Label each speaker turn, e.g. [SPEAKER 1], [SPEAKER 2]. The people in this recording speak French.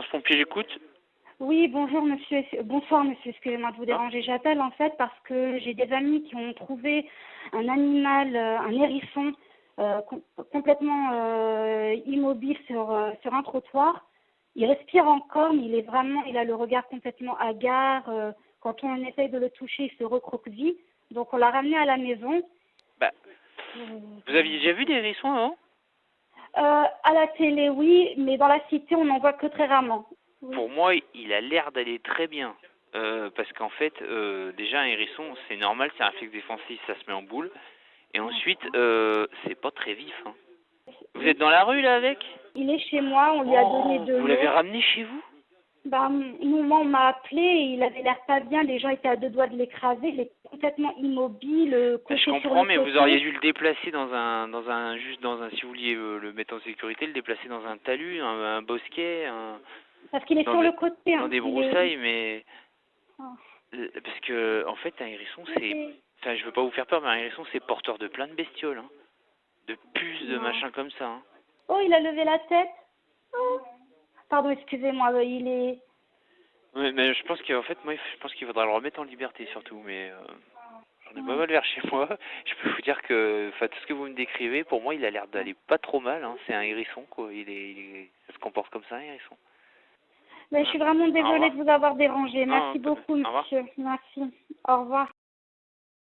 [SPEAKER 1] Agence Pompier, j'écoute.
[SPEAKER 2] Oui, bonjour monsieur, bonsoir monsieur, excusez-moi de vous déranger. J'appelle en fait parce que j'ai des amis qui ont trouvé un animal, un hérisson complètement immobile sur un trottoir. Il respire encore, mais il a le regard complètement hagard. Quand on essaye de le toucher, il se recroqueville. Donc on l'a ramené à la maison.
[SPEAKER 1] Bah, vous aviez déjà vu des hérissons avant?
[SPEAKER 2] À la télé, oui, mais dans la cité, on n'en voit que très rarement. Oui.
[SPEAKER 1] Pour moi, il a l'air d'aller très bien. Parce qu'en fait, déjà un hérisson, c'est normal, c'est un réflexe défensif, ça se met en boule. Et ensuite, c'est pas très vif. Hein. Vous êtes dans la rue là avec?
[SPEAKER 2] Il est chez moi, on lui a donné de l'eau.
[SPEAKER 1] Vous l'avez ramené chez vous?
[SPEAKER 2] Moi, on m'a appelé et il avait l'air pas bien. Les gens étaient à deux doigts de l'écraser. Il est complètement immobile.
[SPEAKER 1] Je comprends, mais vous auriez dû le déplacer juste dans un, si vous vouliez le mettre en sécurité, le déplacer dans un talus, un bosquet,
[SPEAKER 2] parce qu'il est sur le côté.
[SPEAKER 1] Dans des broussailles, mais
[SPEAKER 2] Oh.
[SPEAKER 1] parce que en fait, un hérisson, c'est, enfin, je veux pas vous faire peur, mais un hérisson, c'est porteur de plein de bestioles, hein. De puces, de machins comme ça. Hein.
[SPEAKER 2] Oh, il a levé la tête. Oh. Pardon, excusez-moi, il est...
[SPEAKER 1] Ouais, mais je pense qu'en fait, moi, je pense qu'il faudra le remettre en liberté surtout, mais j'en ai pas mal vers chez moi. Je peux vous dire que, enfin, tout ce que vous me décrivez, pour moi, il a l'air d'aller pas trop mal. Hein. C'est un hérisson, quoi. Ça se comporte comme ça, un hérisson.
[SPEAKER 2] Mais je suis vraiment désolée de vous avoir dérangé. Merci beaucoup,
[SPEAKER 1] Au revoir.
[SPEAKER 2] monsieur. Merci. Au revoir.